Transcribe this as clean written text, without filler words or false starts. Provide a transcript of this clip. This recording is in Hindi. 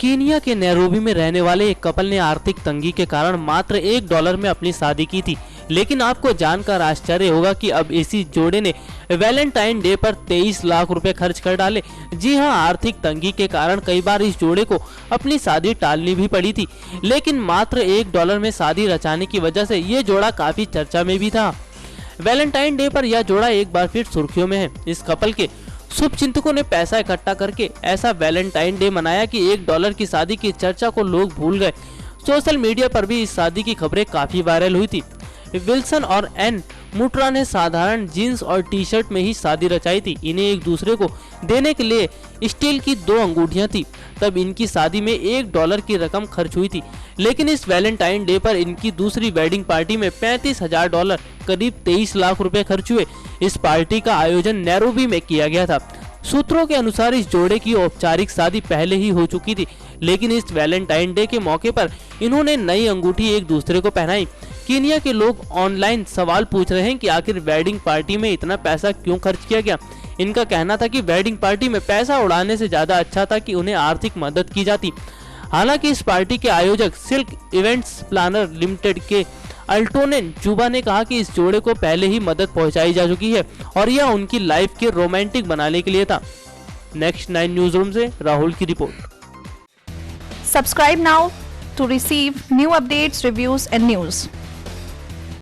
कीनिया के नैरोबी में रहने वाले एक कपल ने आर्थिक तंगी के कारण मात्र $1 में अपनी शादी की थी। लेकिन आपको जानकर आश्चर्य होगा कि अब इसी जोड़े ने वैलेंटाइन डे पर 23 लाख रुपए खर्च कर डाले। जी हां, आर्थिक तंगी के कारण कई बार इस जोड़े को अपनी शादी टालनी भी पड़ी थी, लेकिन मात्र $1 में शादी रचाने की वजह से ये जोड़ा काफी चर्चा में भी था। वैलेंटाइन डे पर यह जोड़ा एक बार फिर सुर्खियों में है। इस कपल के शुभचिंतकों ने पैसा इकट्ठा करके ऐसा वैलेंटाइन डे मनाया कि $1 की शादी की चर्चा को लोग भूल गए। सोशल मीडिया पर भी इस शादी की खबरें काफी वायरल हुई थी। विल्सन और एन मुट्रा ने साधारण जीन्स और टी शर्ट में ही शादी रचाई थी। इन्हें एक दूसरे को देने के लिए स्टील की 2 अंगूठियां थी। तब इनकी शादी में $1 की रकम खर्च हुई थी, लेकिन इस वैलेंटाइन डे पर इनकी दूसरी वेडिंग पार्टी में $35,000 करीब 23 लाख रुपए खर्च हुए। इस पार्टी का आयोजन नैरोबी में किया गया था। सूत्रों के अनुसार इस जोड़े की औपचारिक शादी पहले ही हो चुकी थी, लेकिन इस वैलेंटाइन डे के मौके पर इन्होंने नई अंगूठी एक दूसरे को पहनाई। कीनिया के लोग ऑनलाइन सवाल पूछ रहे हैं कि आखिर वेडिंग पार्टी में इतना पैसा क्यों खर्च किया गया। इनका कहना था कि वेडिंग पार्टी में पैसा उड़ाने से ज्यादा अच्छा था कि उन्हें आर्थिक मदद की जाती। हालांकि इस पार्टी के आयोजक सिल्क इवेंट्स प्लानर लिमिटेड के अल्टोनेन जुबा ने कहा कि इस जोड़े को पहले ही मदद पहुंचाई जा चुकी है और यह उनकी लाइफ के रोमांटिक बनाने के लिए था। नेक्स्ट 9 न्यूज रूम से राहुल की report. Subscribe now to receive new updates, reviews and news.